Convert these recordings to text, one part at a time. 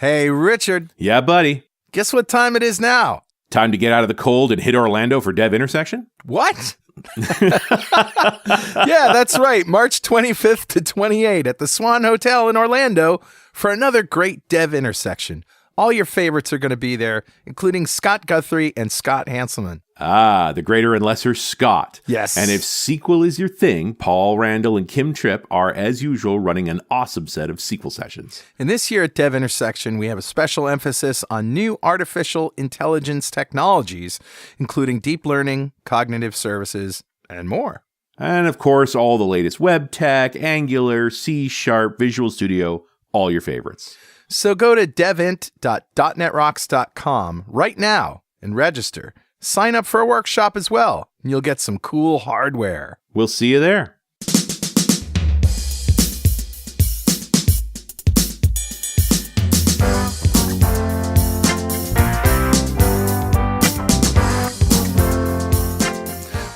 Hey, Richard. Yeah, buddy. Guess what time it is now? Time to get out of the cold and hit Orlando for Dev Intersection? What? Yeah, that's right. March 25th to 28th at the Swan Hotel in Orlando for another great Dev Intersection. All your favorites are going to be there, including Scott Guthrie and Scott Hanselman. Ah, the greater and lesser Scott. Yes. And if SQL is your thing, Paul Randall and Kim Tripp are, as usual, running an awesome set of SQL sessions. And this year at Dev Intersection, we have a special emphasis on new artificial intelligence technologies, including deep learning, cognitive services, and more. And of course, all the latest web tech, Angular, C#, Visual Studio, all your favorites. So go to devint.netrocks.com right now and register. Sign up for a workshop as well, and you'll get some cool hardware. We'll see you there.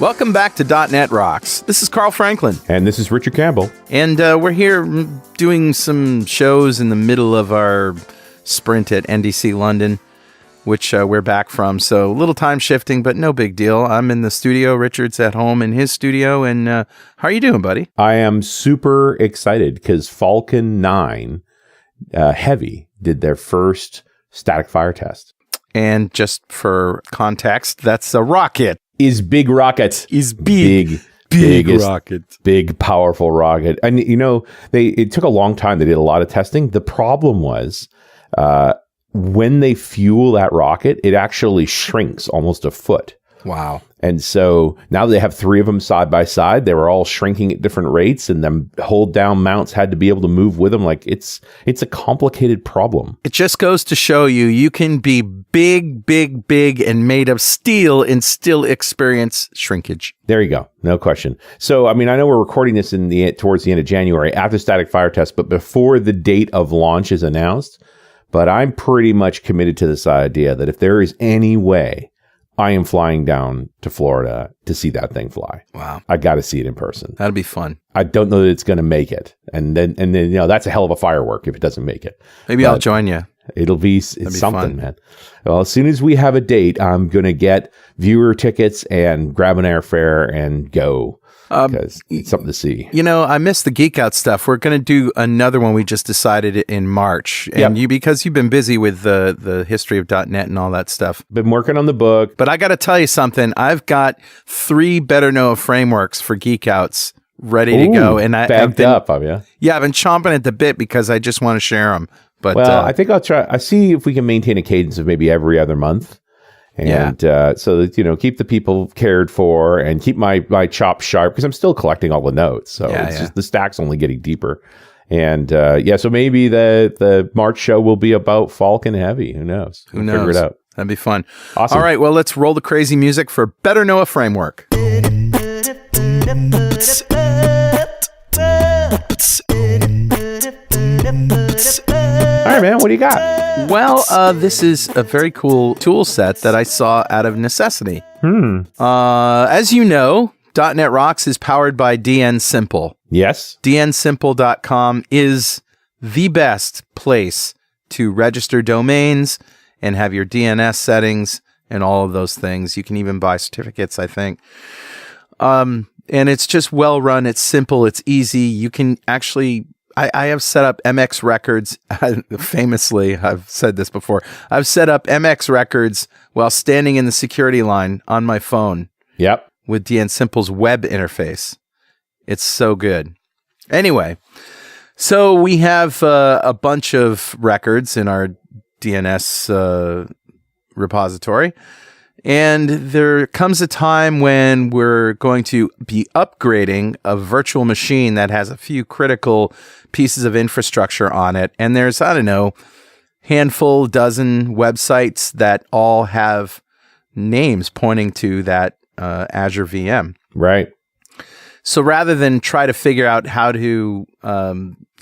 Welcome back to .NET Rocks. This is Carl Franklin. And this is Richard Campbell. And we're here doing some shows in the middle of our sprint at NDC London, which we're back from. So a little time shifting, but no big deal. I'm in the studio. Richard's at home in his studio. And how are you doing, buddy? I am super excited because Falcon 9 Heavy did their first static fire test. And just for context, that's a rocket. Is big rocket. Is big rocket. Big, powerful rocket. And, you know, it took a long time. They did a lot of testing. The problem was when they fuel that rocket, it actually shrinks almost a foot. Wow. And so now they have 3 of them side by side. They were all shrinking at different rates, and them hold down mounts had to be able to move with them. Like it's a complicated problem. It just goes to show you can be big, and made of steel and still experience shrinkage. There you go. No question. So, I mean, I know we're recording this towards the end of January after static fire test, but before the date of launch is announced. But I'm pretty much committed to this idea that if there is any way I am flying down to Florida to see that thing fly. Wow. I got to see it in person. That'll be fun. I don't know that it's going to make it. And then, you know, that's a hell of a firework if it doesn't make it. Maybe I'll join you. It'll be something, fun. Man. Well, as soon as we have a date, I'm going to get viewer tickets and grab an airfare and go. Because it's something to see. You know, I missed the Geek Out stuff. We're going to do another one. We just decided in March. And because you've been busy with the history of .NET and all that stuff. Been working on the book. But I got to tell you something. I've got 3 Better Know frameworks for Geek Outs ready to go. And I've been up, have you? Yeah, I've been chomping at the bit because I just want to share them. But I think I'll try. I see if we can maintain a cadence of maybe every other month. And so that, you know, keep the people cared for and keep my chops sharp because I'm still collecting all the notes. So just the stack's only getting deeper. And so maybe the March show will be about Falcon Heavy. Who knows? Who knows? Figure it out. That'd be fun. Awesome. All right. Well, let's roll the crazy music for Better Know a Framework. All right, man. What do you got? Well, this is a very cool tool set that I saw out of necessity. As you know, .NET Rocks is powered by DN Simple. Yes. DNSimple.com is the best place to register domains and have your DNS settings and all of those things. You can even buy certificates, I think. And it's just well run. It's simple. It's easy. You can actually... I have set up MX records. Famously, I've said this before. I've set up MX records while standing in the security line on my phone. Yep. With DN Simple's web interface. It's so good. Anyway, so we have a bunch of records in our DNS repository. And there comes a time when we're going to be upgrading a virtual machine that has a few critical pieces of infrastructure on it. And there's, I don't know, dozen websites that all have names pointing to that Azure VM. Right. So rather than try to figure out how to,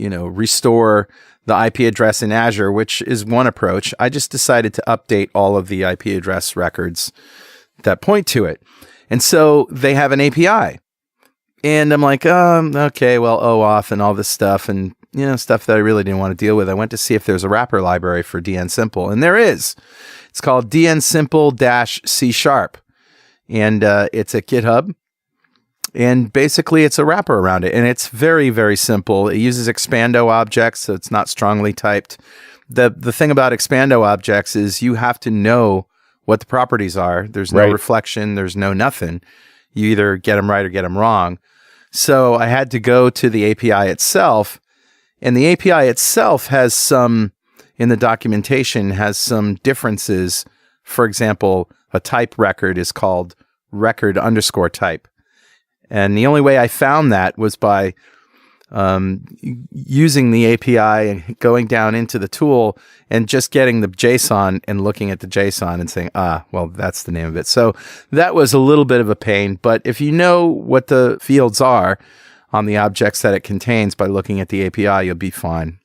restore the IP address in Azure, which is one approach, I just decided to update all of the IP address records that point to it. And so they have an API. And I'm like, okay, well, OAuth and all this stuff. And stuff that I really didn't want to deal with, I went to see if there's a wrapper library for DN Simple, and there is. It's called DN Simple-C#, and it's at GitHub. And basically, it's a wrapper around it, and it's very, very simple. It uses Expando objects, so it's not strongly typed. The thing about Expando objects is you have to know what the properties are. There's no reflection. There's no nothing. You either get them right or get them wrong. So I had to go to the API itself, and the API itself has some, in the documentation, has some differences. For example, a type record is called record_type. And the only way I found that was by using the API and going down into the tool and just getting the JSON and looking at the JSON and saying, well, that's the name of it. So that was a little bit of a pain. But if you know what the fields are on the objects that it contains by looking at the API, you'll be fine.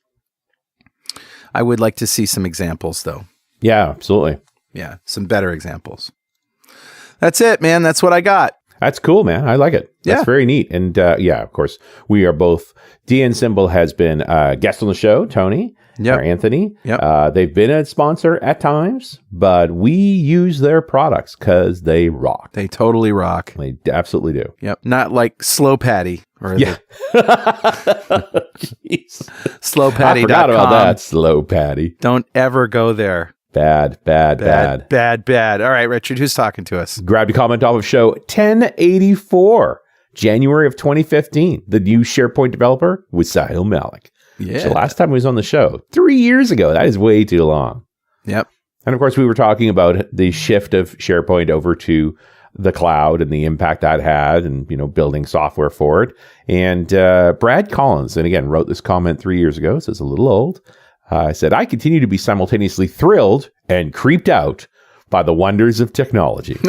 I would like to see some examples, though. Yeah, absolutely. Yeah, some better examples. That's it, man. That's what I got. That's cool, man. I like it. That's very neat. And of course, we are both. DN Symbol has been a guest on the show, Tony or Anthony. Yep. They've been a sponsor at times, but we use their products because they rock. They totally rock. They absolutely do. Yep. Not like Slow Patty. Jeez. SlowPatty.com. I forgot about that, Slow Patty. Don't ever go there. Bad. All right, Richard, who's talking to us? Grabbed a comment off of show 1084, January of 2015. The new SharePoint developer was Sahil Malik. Yeah. So last time he was on the show, 3 years ago. That is way too long. Yep. And of course, we were talking about the shift of SharePoint over to the cloud and the impact that had and, building software for it. And Brad Collins, and again, wrote this comment 3 years ago, so it's a little old. Said, I continue to be simultaneously thrilled and creeped out by the wonders of technology.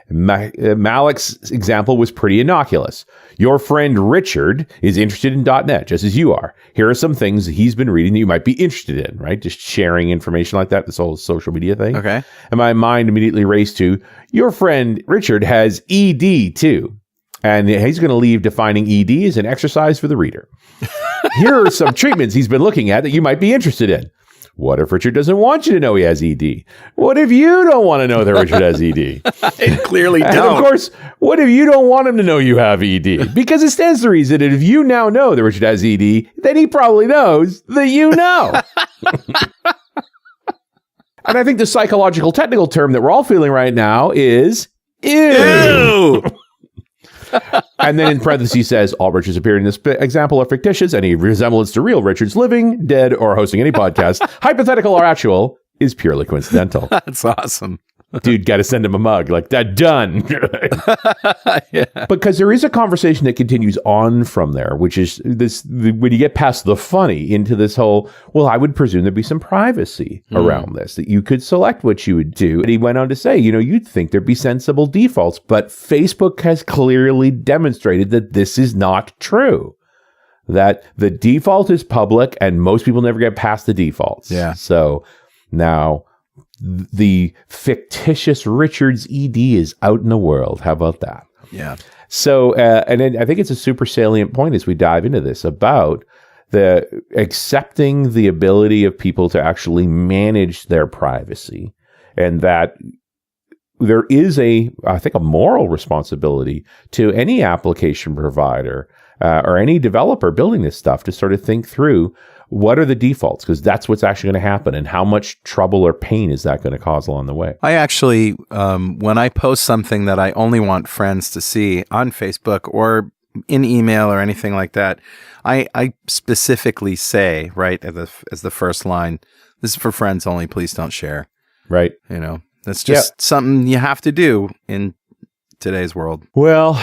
Malik's example was pretty innocuous. Your friend Richard is interested in .NET, just as you are. Here are some things he's been reading that you might be interested in, right? Just sharing information like that, this whole social media thing. Okay. And my mind immediately raced to, your friend Richard has ED too. And he's going to leave defining ED as an exercise for the reader. Here are some treatments he's been looking at that you might be interested in. What if Richard doesn't want you to know he has ED? What if you don't want to know that Richard has ED? I clearly don't. And of course, what if you don't want him to know you have ED? Because it stands to reason that if you now know that Richard has ED, then he probably knows that you know. And I think the psychological technical term that we're all feeling right now is ew. And then in parentheses says, all Richards appearing in this example are fictitious. Any resemblance to real Richards living, dead, or hosting any podcast, hypothetical or actual, is purely coincidental. That's awesome. Dude, got to send him a mug. Like, that done. Yeah. Because there is a conversation that continues on from there, which is this when you get past the funny into this whole, well, I would presume there'd be some privacy around this, that you could select what you would do. And he went on to say, you'd think there'd be sensible defaults, but Facebook has clearly demonstrated that this is not true. That the default is public and most people never get past the defaults. Yeah. So now the fictitious Richards ED is out in the world. How about that? Yeah. So, and then I think it's a super salient point as we dive into this about the accepting the ability of people to actually manage their privacy, and that there is I think a moral responsibility to any application provider or any developer building this stuff to sort of think through what are the defaults, because that's what's actually going to happen, and how much trouble or pain is that going to cause along the way. I actually, when I post something that I only want friends to see on Facebook or in email or anything like that, I specifically say, right, as the first line, this is for friends only, please don't share. Right. That's just something you have to do in today's world. Well,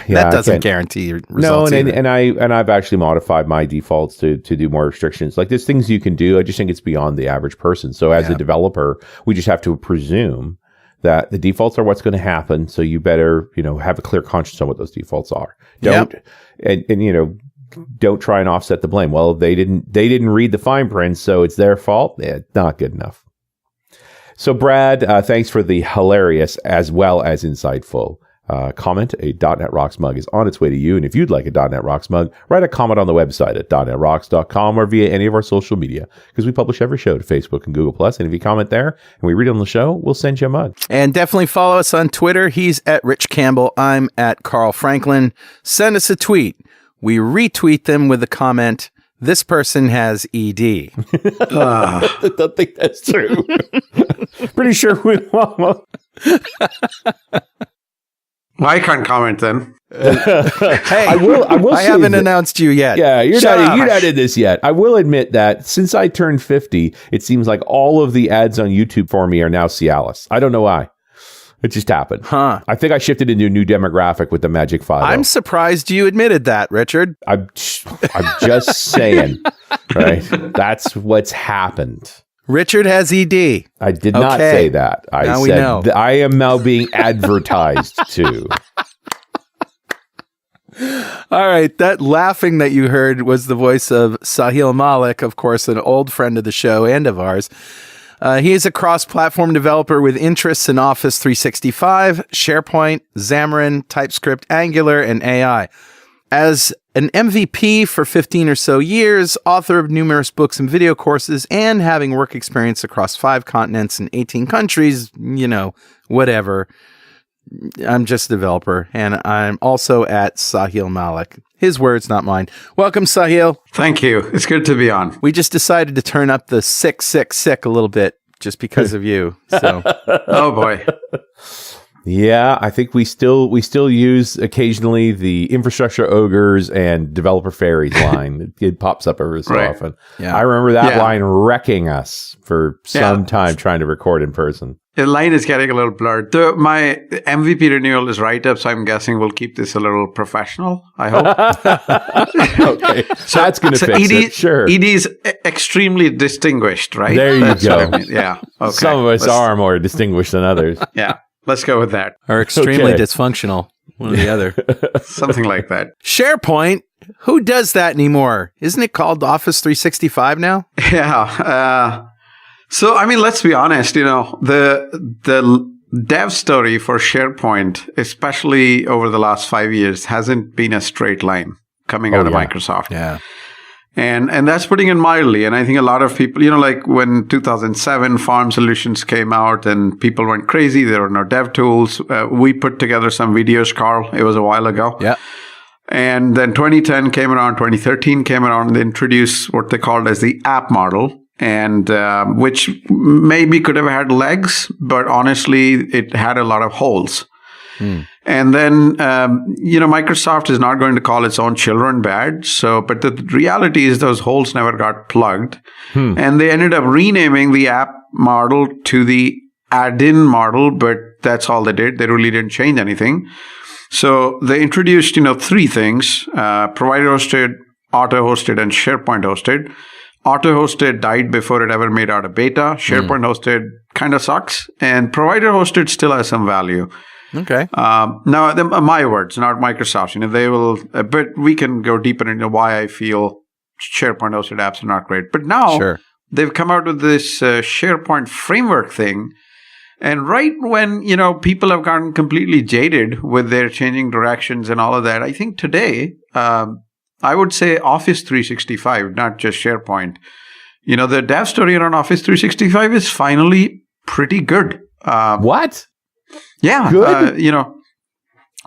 yeah, that doesn't guarantee results. No, and I've actually modified my defaults to do more restrictions. Like, there's things you can do. I just think it's beyond the average person. So as a developer, we just have to presume that the defaults are what's going to happen. So you better, have a clear conscience on what those defaults are. Don't try and offset the blame. Well, they didn't read the fine print, so it's their fault. Yeah, not good enough. So Brad, thanks for the hilarious as well as insightful comment, a .NET Rocks mug is on its way to you. And if you'd like a .NET Rocks mug, write a comment on the website at .NETRocks.com or via any of our social media, because we publish every show to Facebook and Google+. And if you comment there and we read it on the show, we'll send you a mug. And definitely follow us on Twitter. He's at Rich Campbell. I'm at Carl Franklin. Send us a tweet. We retweet them with the comment, "This person has ED." I don't think that's true. Pretty sure we won't. Well, I can't comment then. Hey, I will. I haven't announced you yet. Yeah, you're not in this yet. I will admit that since I turned 50, it seems like all of the ads on YouTube for me are now Cialis. I don't know why. It just happened. Huh. I think I shifted into a new demographic with the Magic 5. I'm surprised you admitted that, Richard. I'm just saying, right? That's what's happened. Richard has ED. I did not say that. I now said we know. I am now being advertised to. All right. That laughing that you heard was the voice of Sahil Malik, of course, an old friend of the show and of ours. He is a cross-platform developer with interests in Office 365, SharePoint, Xamarin, TypeScript, Angular, and AI. As an MVP for 15 or so years, author of numerous books and video courses, and having work experience across 5 continents and 18 countries, whatever. I'm just a developer, and I'm also at Sahil Malik. His words, not mine. Welcome, Sahil. Thank you. It's good to be on. We just decided to turn up the sick a little bit just because of you. So, oh boy. Yeah, I think we still use occasionally the infrastructure ogres and developer fairies line. It pops up every so often. Yeah. I remember that line wrecking us for some time trying to record in person. The line is getting a little blurred. My MVP renewal is right up, so I'm guessing we'll keep this a little professional, I hope. Okay, so that's going to fix it. Sure. ED is extremely distinguished, right? There you go. I mean. Yeah. Okay. Some of us are more distinguished than others. Yeah. Let's go with that. Or extremely dysfunctional. One or the other. Something like that. SharePoint. Who does that anymore? Isn't it called Office 365 now? Yeah. So, I mean, let's be honest, the dev story for SharePoint, especially over the last 5 years, hasn't been a straight line coming out of Microsoft. Yeah. And that's putting it mildly. And I think a lot of people, like when 2007 Farm Solutions came out and people went crazy, there were no dev tools. We put together some videos, Carl. It was a while ago. Yeah. And then 2010 came around, 2013 came around, and they introduced what they called as the app model. And which maybe could have had legs, but honestly, it had a lot of holes. And then, Microsoft is not going to call its own children bad. But the reality is those holes never got plugged. And they ended up renaming the app model to the add-in model, but that's all they did. They really didn't change anything. So they introduced, 3 things, provider-hosted, auto-hosted, and SharePoint-hosted. Auto-hosted died before it ever made out of beta. SharePoint-hosted kind of sucks. And provider-hosted still has some value. Okay. Now, my words, not Microsoft. They will, but we can go deeper into why I feel SharePoint-hosted apps are not great. But now they've come out with this SharePoint framework thing. And right when, people have gotten completely jaded with their changing directions and all of that, I think today, I would say Office 365, not just SharePoint. The dev story around Office 365 is finally pretty good. What? Yeah. Good?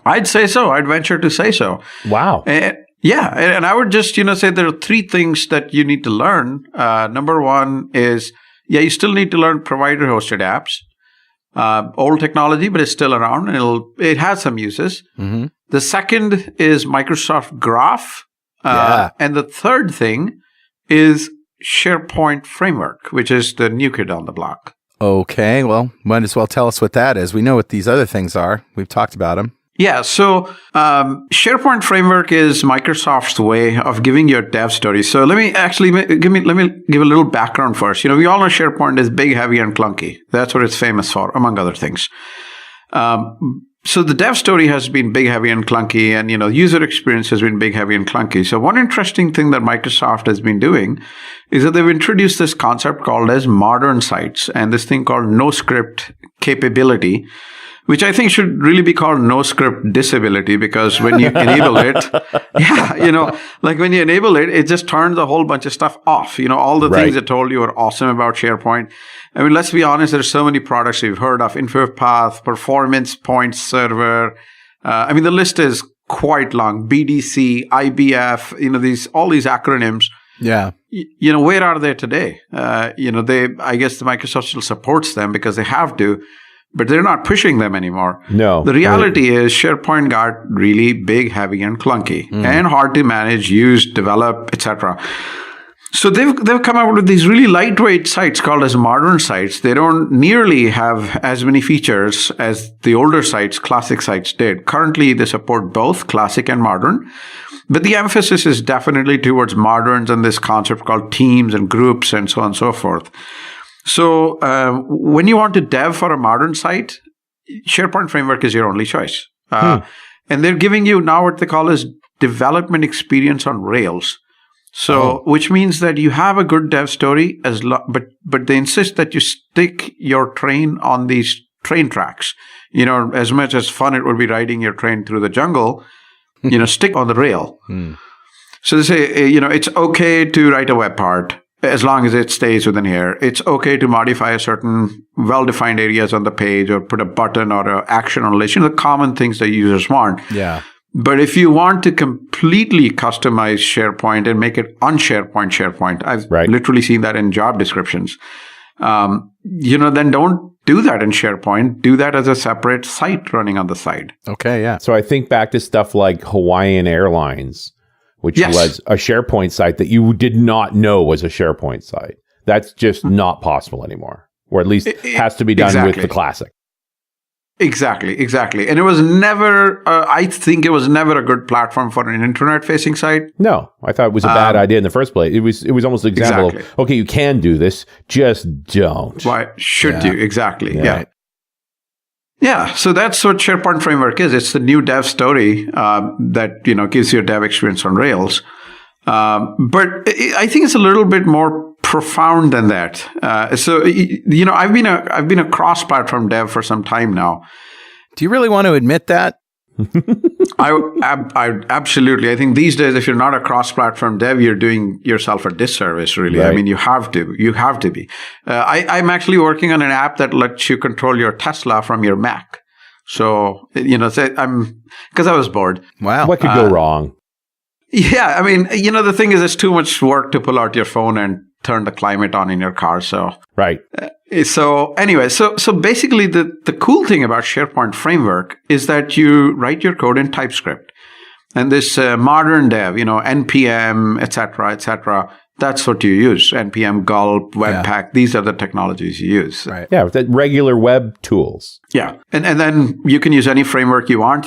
I'd say so. I'd venture to say so. Wow. Yeah. And I would just, say there are 3 things that you need to learn. Number one is, you still need to learn provider-hosted apps. Old technology, but it's still around. And it has some uses. Mm-hmm. The second is Microsoft Graph. And the third thing is SharePoint Framework, which is the new kid on the block. Okay, well, might as well tell us what that is. We know what these other things are. We've talked about them. Yeah, so SharePoint Framework is Microsoft's way of giving your dev story. So let me give a little background first. We all know SharePoint is big, heavy, and clunky. That's what it's famous for, among other things. So the dev story has been big, heavy, and clunky, and user experience has been big, heavy, and clunky. So one interesting thing that Microsoft has been doing is that they've introduced this concept called as modern sites, and this thing called no script capability, which I think should really be called no script disability, because when you enable it, when you enable it, it just turns a whole bunch of stuff off. All the things I told you are awesome about SharePoint. I mean, let's be honest, there's so many products you've heard of: InfoPath, Performance Point Server. The list is quite long. BDC, IBF, all these acronyms. Yeah. Where are they today? I guess the Microsoft still supports them because they have to, but they're not pushing them anymore. No. The reality is SharePoint got really big, heavy, and clunky and hard to manage, use, develop, etc. So they've come up with these really lightweight sites called as modern sites. They don't nearly have as many features as the older sites, classic sites did. Currently, they support both classic and modern. But the emphasis is definitely towards moderns and this concept called teams and groups and so on and so forth. So when you want to dev for a modern site, SharePoint Framework is your only choice. And they're giving you now what they call as development experience on Rails. So, which means that you have a good dev story, but they insist that you stick your train on these train tracks. As much as fun it would be riding your train through the jungle, stick on the rail. So they say, it's okay to write a web part as long as it stays within here. It's okay to modify a certain well-defined areas on the page or put a button or an action on a list, the common things that users want. Yeah. But if you want to completely customize SharePoint and make it on SharePoint, I've literally seen that in job descriptions, then don't do that in SharePoint. Do that as a separate site running on the side. Okay, yeah. So I think back to stuff like Hawaiian Airlines, which was a SharePoint site that you did not know was a SharePoint site. That's just not possible anymore, or at least it has to be done with the classic. Exactly. And it was never, I think it was never a good platform for an internet-facing site. No, I thought it was a bad idea in the first place. It was almost an example of, okay, you can do this, just don't. Why should you? Exactly. Yeah. Yeah, so that's what SharePoint Framework is. It's the new dev story that gives you a dev experience on Rails. But I think it's a little bit more profound than that. So I've been a cross-platform dev for some time now. Do you really want to admit that? I absolutely. I think these days, if you're not a cross-platform dev, you're doing yourself a disservice, really. Right. I mean, you have to be. I'm actually working on an app that lets you control your Tesla from your Mac. So, because I was bored. Wow. What could go wrong? Yeah. I mean, the thing is, it's too much work to pull out your phone and turn the climate on in your car. So, right. So anyway, so basically the cool thing about SharePoint Framework is that you write your code in TypeScript. And this modern dev, NPM, et cetera, that's what you use. NPM, Gulp, Webpack, these are the technologies you use. Right. Yeah, with the regular web tools. Yeah. And then you can use any framework you want,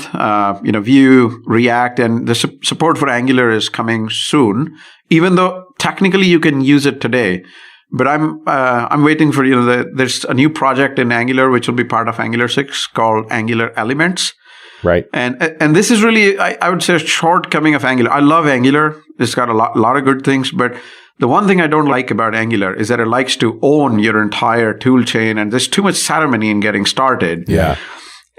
Vue, React, and the support for Angular is coming soon, even though technically you can use it today. But I'm waiting for, there's a new project in Angular, which will be part of Angular 6 called Angular Elements. Right. And this is really, I would say, a shortcoming of Angular. I love Angular. It's got a lot of good things. But the one thing I don't like about Angular is that it likes to own your entire tool chain. And there's too much ceremony in getting started. Yeah.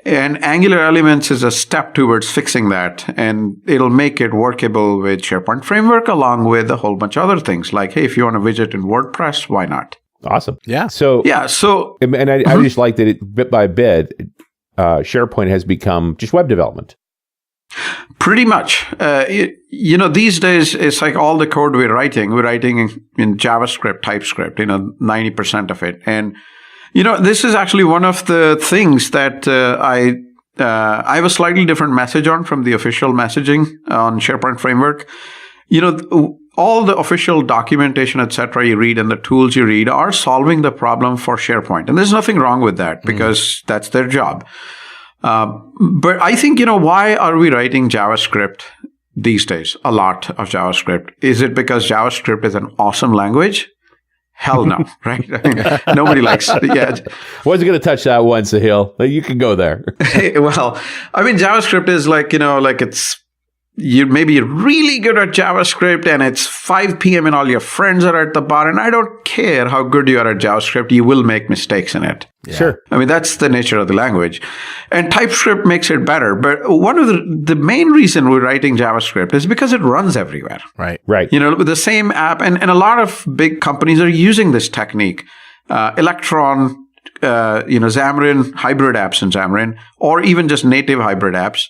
And Angular Elements is a step towards fixing that. And it'll make it workable with SharePoint Framework along with a whole bunch of other things. Like, hey, if you want a widget in WordPress, why not? Awesome. Yeah. So, and I just like that bit by bit, SharePoint has become just web development. Pretty much. These days, it's like all the code we're writing in JavaScript, TypeScript, 90% of it. And, this is actually one of the things that I have a slightly different message on from the official messaging on SharePoint Framework. All the official documentation, etc., you read and the tools you read are solving the problem for SharePoint. And there's nothing wrong with that because that's their job. But I think, why are we writing JavaScript these days? A lot of JavaScript. Is it because JavaScript is an awesome language? Hell no, right? I mean, nobody likes it. Yeah. Wasn't going to touch that one, Sahil. You can go there. Well, I mean, JavaScript is like, you're maybe really good at JavaScript and it's 5 p.m. and all your friends are at the bar, and I don't care how good you are at JavaScript, you will make mistakes in it. Yeah. Sure. I mean, that's the nature of the language. And TypeScript makes it better. But one of the main reason we're writing JavaScript is because it runs everywhere. Right. With the same app, and a lot of big companies are using this technique. Electron, Xamarin, hybrid apps in Xamarin, or even just native hybrid apps,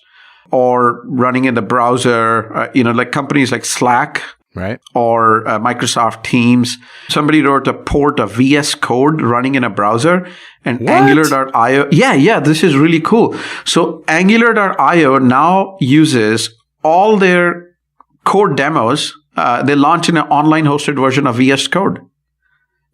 or running in the browser, like companies like Slack, right, or Microsoft Teams. Somebody wrote a port of VS Code running in a browser, and Angular.io. Yeah, this is really cool. So Angular.io now uses all their code demos. They launch in an online hosted version of VS Code.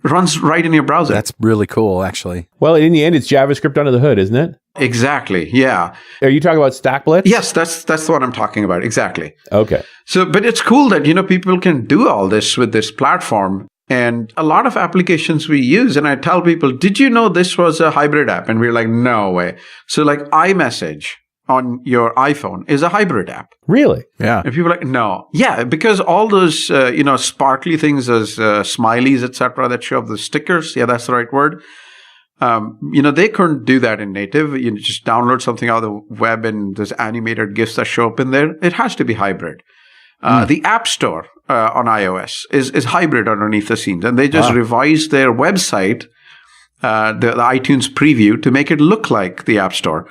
It runs right in your browser. That's really cool, actually. Well, in the end, it's JavaScript under the hood, isn't it? Exactly. Yeah. Are you talking about StackBlitz? Yes, that's the one I'm talking about. Exactly. Okay. So, but it's cool that, people can do all this with this platform. And a lot of applications we use, and I tell people, did you know this was a hybrid app? And we're like, no way. So like iMessage on your iPhone is a hybrid app. Really? Yeah. And people are like, no. Yeah, because all those, sparkly things as smileys, etc., that show up the stickers. Yeah, that's the right word. They couldn't do that in native. You just download something out of the web and there's animated GIFs that show up in there. It has to be hybrid. The App Store on iOS is hybrid underneath the scenes. And they just revised their website, the iTunes preview, to make it look like the App Store.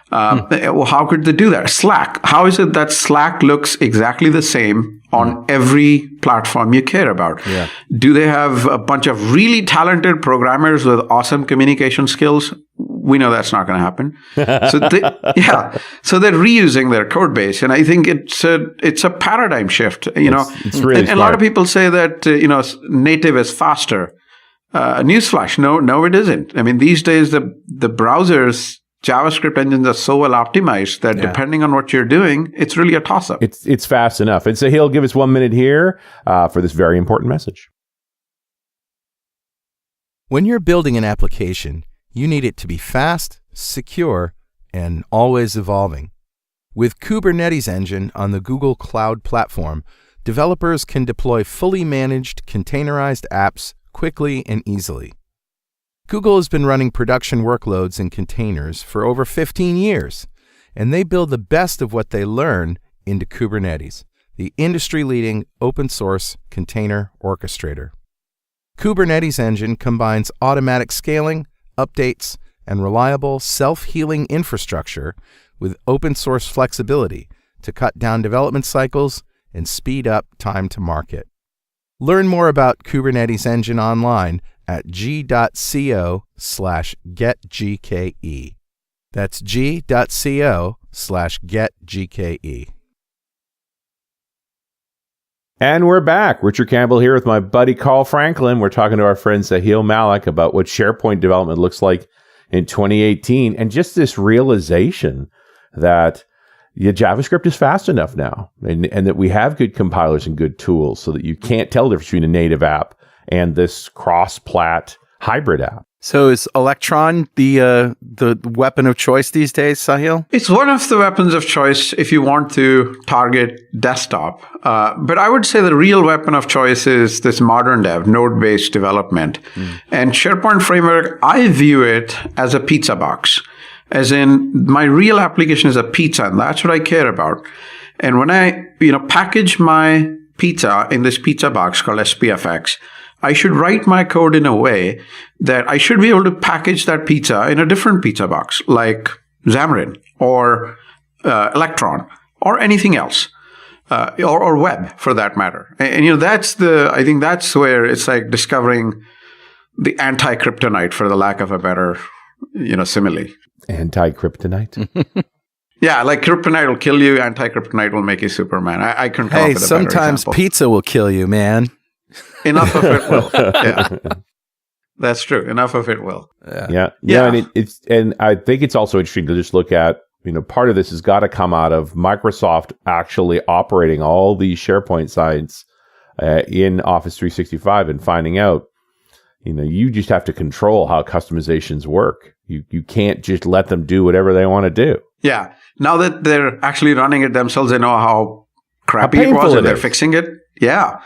Well, how could they do that? Slack. How is it that Slack looks exactly the same on every platform you care about? Yeah. Do they have a bunch of really talented programmers with awesome communication skills? We know that's not going to happen. So they're reusing their code base, and I think it's a paradigm shift. It's really and a lot of people say that native is faster. Newsflash, no, it isn't. I mean, these days the browsers. JavaScript engines are so well optimized that depending on what you're doing, it's really a toss-up. It's fast enough. And Sahil, give us 1 minute here for this very important message. When you're building an application, you need it to be fast, secure, and always evolving. With Kubernetes Engine on the Google Cloud Platform, developers can deploy fully managed, containerized apps quickly and easily. Google has been running production workloads in containers for over 15 years, and they build the best of what they learn into Kubernetes, the industry-leading open-source container orchestrator. Kubernetes Engine combines automatic scaling, updates, and reliable self-healing infrastructure with open-source flexibility to cut down development cycles and speed up time to market. Learn more about Kubernetes Engine online at g.co/getgke. That's g.co/getgke. And we're back. Richard Campbell here with my buddy Carl Franklin. We're talking to our friend Sahil Malik about what SharePoint development looks like in 2018, and just this realization that JavaScript is fast enough now, and that we have good compilers and good tools so that you can't tell the difference between a native app and this cross-plat hybrid app. So is Electron the weapon of choice these days, Sahil? It's one of the weapons of choice if you want to target desktop. But I would say the real weapon of choice is this modern dev, node-based development. And SharePoint Framework, I view it as a pizza box. As in, my real application is a pizza, and that's what I care about. And when I package my pizza in this pizza box called SPFX, I should write my code in a way that I should be able to package that pizza in a different pizza box, like Xamarin or Electron or anything else, or web for that matter. And I think that's where it's like discovering the anti-kryptonite, for the lack of a better, simile. Anti-kryptonite. Yeah, like kryptonite will kill you, anti-kryptonite will make you Superman. I couldn't come up with a better sometimes example. Pizza will kill you, man. Enough of it will. Yeah. That's true. Enough of it will. Yeah. And I think it's also interesting to just look at, part of this has got to come out of Microsoft actually operating all these SharePoint sites in Office 365 and finding out, you just have to control how customizations work. You can't just let them do whatever they want to do. Yeah. Now that they're actually running it themselves, they know how crappy it was, and they're fixing it. Yeah.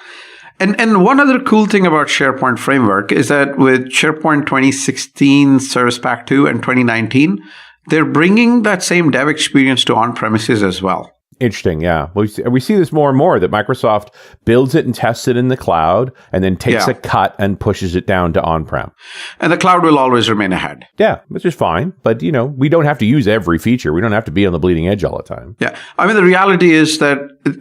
And one other cool thing about SharePoint framework is that with SharePoint 2016 Service Pack 2 and 2019, they're bringing that same dev experience to on-premises as well. Interesting, yeah. We see this more and more, that Microsoft builds it and tests it in the cloud and then takes a cut and pushes it down to on-prem. And the cloud will always remain ahead. Yeah, which is fine. But, we don't have to use every feature. We don't have to be on the bleeding edge all the time. Yeah. I mean, the reality is that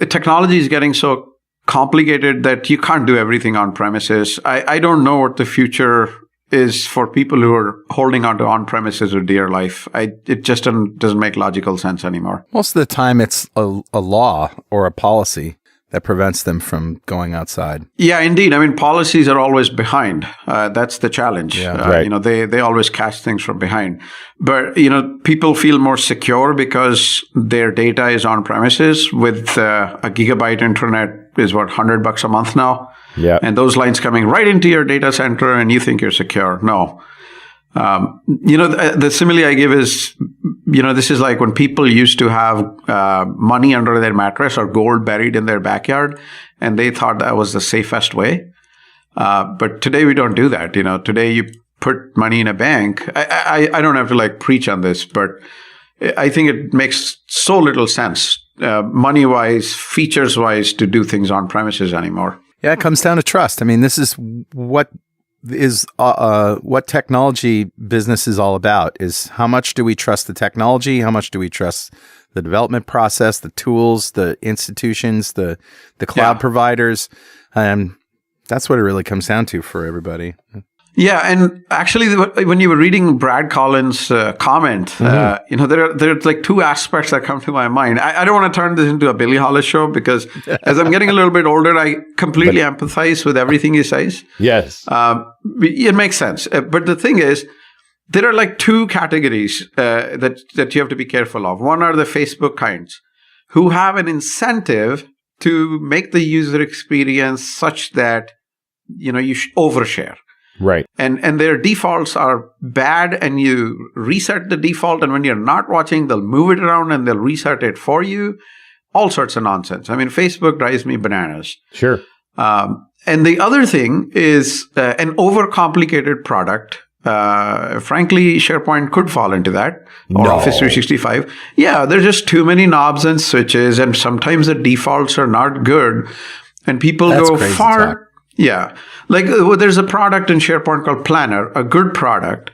technology is getting so complicated that you can't do everything on premises. I don't know what the future is for people who are holding on to on-premises with dear life. It just doesn't make logical sense anymore. Most of the time, it's a law or a policy that prevents them from going outside. Yeah, indeed. I mean, policies are always behind. That's the challenge. Yeah, right. They always catch things from behind. But, people feel more secure because their data is on premises with a gigabyte internet is $100 a month now. Yeah. And those lines coming right into your data center and you think you're secure. No. The simile I give is, this is like when people used to have money under their mattress or gold buried in their backyard, and they thought that was the safest way. But today we don't do that. Today you put money in a bank. I don't have to preach on this, but I think it makes so little sense, money-wise, features-wise, to do things on premises anymore. Yeah, it comes down to trust. I mean, this is what technology business is all about, is how much do we trust the technology? How much do we trust the development process, the tools, the institutions, the cloud providers? That's what it really comes down to for everybody. Yeah, and actually, when you were reading Brad Collins' comment, there are two aspects that come to my mind. I don't want to turn this into a Billie Holiday show because as I'm getting a little bit older, I completely empathize with everything he says. Yes. It makes sense. But the thing is, there are two categories that you have to be careful of. One are the Facebook kinds who have an incentive to make the user experience such that, you should overshare. Right. And their defaults are bad, and you reset the default, and when you're not watching, they'll move it around and they'll reset it for you. All sorts of nonsense. I mean, Facebook drives me bananas. Sure. And the other thing is an overcomplicated product. Frankly, SharePoint could fall into that, or Office 365. Yeah, there's just too many knobs and switches, and sometimes the defaults are not good, and people go far. Talk. Yeah. There's a product in SharePoint called Planner, a good product.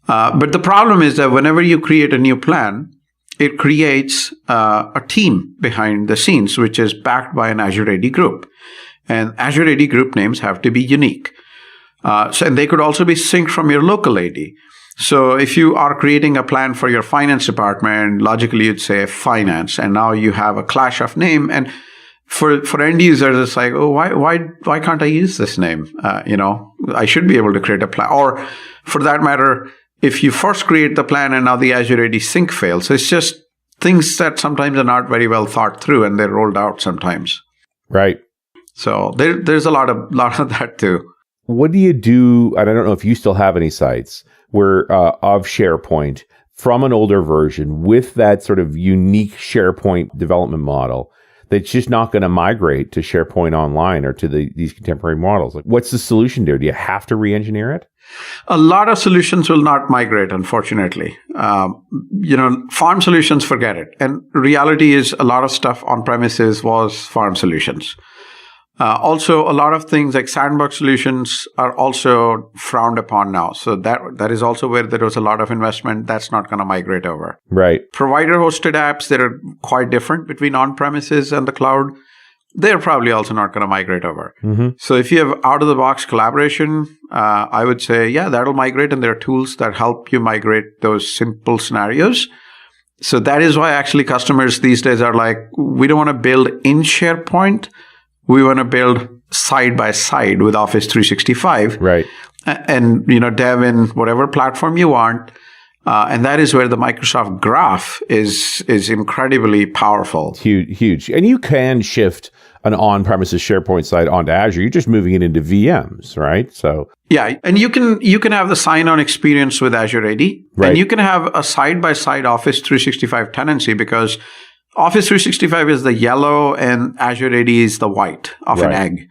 But the problem is that whenever you create a new plan, it creates a team behind the scenes, which is backed by an Azure AD group. And Azure AD group names have to be unique. And they could also be synced from your local AD. So if you are creating a plan for your finance department, logically you'd say finance, and now you have a clash of name. And for end users, it's like, oh, why can't I use this name? I should be able to create a plan. Or for that matter, if you first create the plan and now the Azure AD sync fails. So it's just things that sometimes are not very well thought through, and they're rolled out sometimes. Right. So there's a lot of that too. What do you do? And I don't know if you still have any sites where of SharePoint from an older version with that sort of unique SharePoint development model that's just not going to migrate to SharePoint Online or to these contemporary models. What's the solution there? Do you have to re-engineer it? A lot of solutions will not migrate, unfortunately. Farm solutions, forget it. And reality is a lot of stuff on premises was farm solutions. Also, a lot of things like sandbox solutions are also frowned upon now. So that is also where there was a lot of investment. That's not going to migrate over. Right. Provider-hosted apps that are quite different between on-premises and the cloud, they're probably also not going to migrate over. Mm-hmm. So if you have out-of-the-box collaboration, I would say, yeah, that'll migrate. And there are tools that help you migrate those simple scenarios. So that is why actually customers these days are like, we don't want to build in SharePoint. We want to build side by side with Office 365. Right. And, dev in whatever platform you want. And that is where the Microsoft Graph is incredibly powerful. Huge. And you can shift an on-premises SharePoint site onto Azure. You're just moving it into VMs, right? So yeah, and you can have the sign-on experience with Azure AD, right. And you can have a side-by-side Office 365 tenancy, because Office 365 is the yellow and Azure AD is the white of an egg.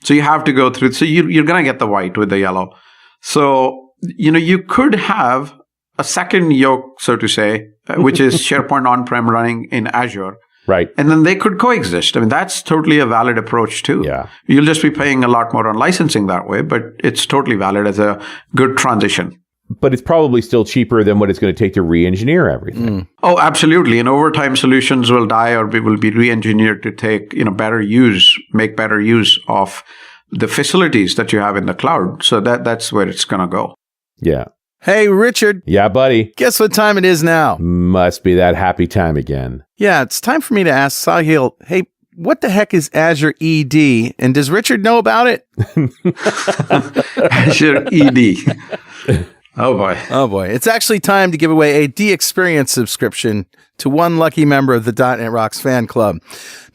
So you have to go through. So you're going to get the white with the yellow. So, you could have a second yoke, so to say, which is SharePoint on-prem running in Azure. Right. And then they could coexist. I mean, that's totally a valid approach too. Yeah. You'll just be paying a lot more on licensing that way, but it's totally valid as a good transition. But it's probably still cheaper than what it's going to take to re-engineer everything. Oh, absolutely. And over time, solutions will die or will be re-engineered to take, make better use of the facilities that you have in the cloud. So that's where it's going to go. Yeah. Hey, Richard. Yeah, buddy. Guess what time it is now? Must be that happy time again. Yeah, it's time for me to ask Sahil, hey, what the heck is Azure ED? And does Richard know about it? Azure ED. Oh, boy. Oh, boy. It's actually time to give away a D-Experience subscription to one lucky member of the .NET Rocks fan club.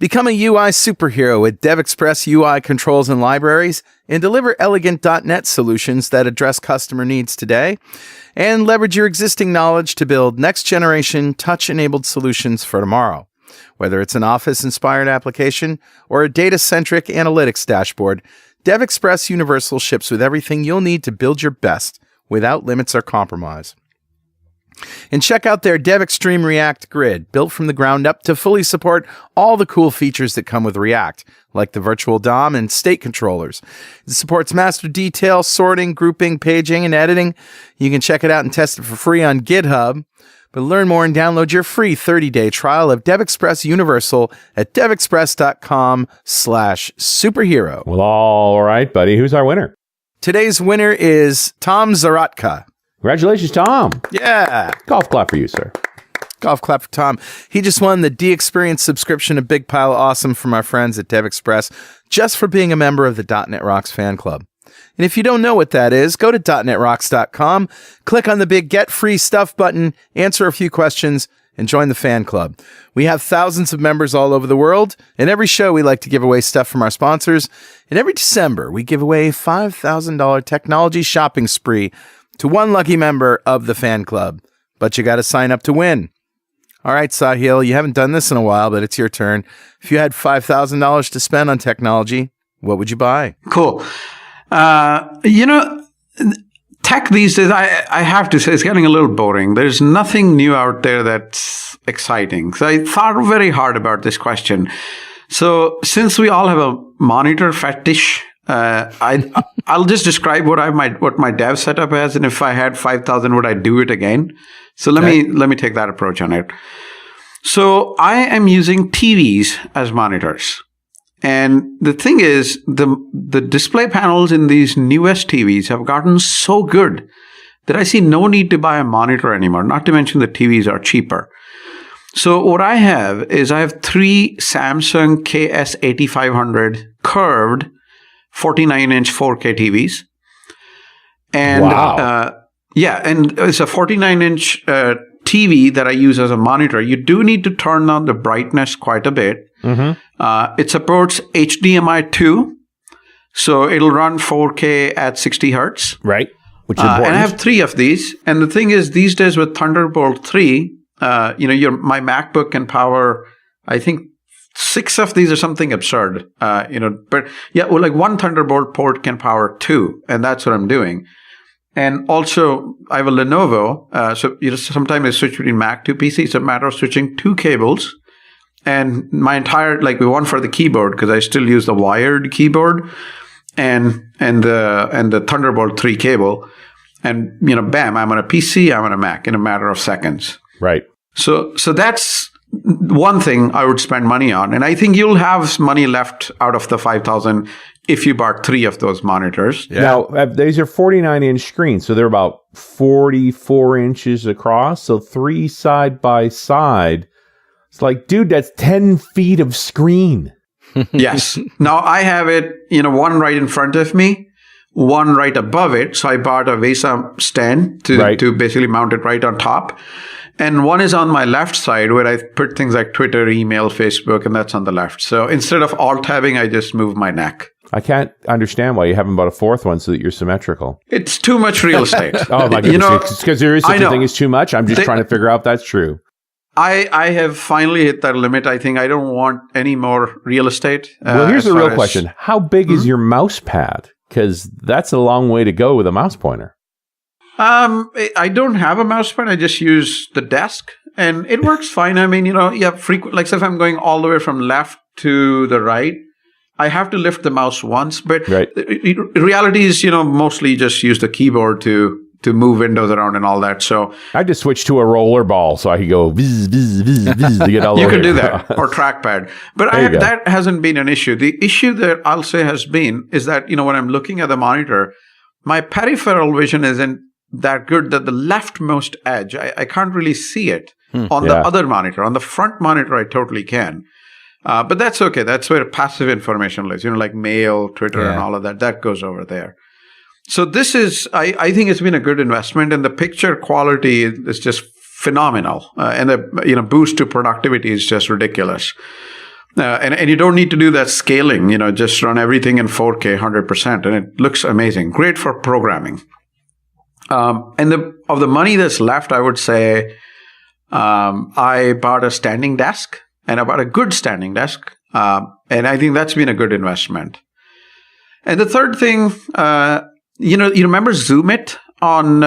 Become a UI superhero with DevExpress UI controls and libraries, and deliver elegant .NET solutions that address customer needs today, and leverage your existing knowledge to build next-generation touch-enabled solutions for tomorrow. Whether it's an Office-inspired application or a data-centric analytics dashboard, DevExpress Universal ships with everything you'll need to build your best without limits or compromise. And check out their DevExtreme React Grid, built from the ground up to fully support all the cool features that come with React, like the virtual DOM and state controllers. It supports master detail, sorting, grouping, paging, and editing. You can check it out and test it for free on GitHub. But learn more and download your free 30-day trial of DevExpress Universal at devexpress.com/superhero. Well, all right, buddy. Who's our winner? Today's winner is Tom Zaratka. Congratulations, Tom. Yeah. Golf clap for you, sir. Golf clap for Tom. He just won the D-Experience subscription, a big pile of awesome from our friends at DevExpress, just for being a member of the .NET Rocks fan club. And if you don't know what that is, go to .NETRocks.com, click on the big Get Free Stuff button, answer a few questions, and join the fan club. We have thousands of members all over the world, and every show we like to give away stuff from our sponsors. And every December, we give away a $5,000 technology shopping spree to one lucky member of the fan club. But you got to sign up to win. All right, Sahil, you haven't done this in a while, but it's your turn. If you had $5,000 to spend on technology, what would you buy? Cool. Tech these days, I have to say, it's getting a little boring. There's nothing new out there that's exciting. So I thought very hard about this question. So since we all have a monitor fetish, I'll just describe what my dev setup is, and if I had 5,000, would I do it again? So let me take that approach on it. So I am using TVs as monitors. And the thing is, the display panels in these newest TVs have gotten so good that I see no need to buy a monitor anymore, not to mention the TVs are cheaper. So what I have is 3 Samsung KS8500 curved 49-inch 4K TVs. And wow. And it's a 49-inch TV that I use as a monitor. You do need to turn down the brightness quite a bit. Mm-hmm. It supports HDMI 2, so it'll run 4K at 60 hertz. Right, which is important. And I have 3 of these. And the thing is, these days with Thunderbolt 3, my MacBook can power, I think, 6 of these or something absurd. But yeah, well, like one Thunderbolt port can power 2, and that's what I'm doing. And also, I have a Lenovo, so sometimes I switch between Mac to PC. It's a matter of switching 2 cables. And my entire, one for the keyboard, because I still use the wired keyboard and the Thunderbolt 3 cable. And, bam, I'm on a PC, I'm on a Mac in a matter of seconds. Right. So that's one thing I would spend money on. And I think you'll have money left out of the 5,000 if you bought 3 of those monitors. Yeah. Now, these are 49-inch screens, so they're about 44 inches across. So 3 side by side. It's like, dude, that's 10 feet of screen. Yes. Now, I have it, one right in front of me, one right above it. So I bought a VESA stand to basically mount it right on top. And one is on my left side where I put things like Twitter, email, Facebook, and that's on the left. So instead of alt-tabbing, I just move my neck. I can't understand why you haven't bought a fourth one so that you're symmetrical. It's too much real estate. Oh my goodness. Because there is such a thing as too much. I'm just trying to figure out if that's true. I have finally hit that limit. I think I don't want any more real estate. Well, here's the real question. How big is your mouse pad? Because that's a long way to go with a mouse pointer. I don't have a mouse pad. I just use the desk, and it works fine. I mean, frequent. Like, say if I'm going all the way from left to the right, I have to lift the mouse once. But the reality is, mostly just use the keyboard to move windows around and all that. So I just switched to a roller ball so I could go viz, viz, viz, viz to get all you over. You can do that, or trackpad. But that hasn't been an issue. The issue that I'll say has been is that, when I'm looking at the monitor, my peripheral vision isn't that good, that the leftmost edge, I can't really see it on the other monitor. On the front monitor, I totally can. But that's okay. That's where passive information lives, like mail, Twitter, and all of that. That goes over there. So this is, I think it's been a good investment, and the picture quality is just phenomenal. And the boost to productivity is just ridiculous. And you don't need to do that scaling, just run everything in 4K 100%, and it looks amazing. Great for programming. And of the money that's left, I would say I bought a standing desk, and I bought a good standing desk. And I think that's been a good investment. And the third thing, you remember Zoom It on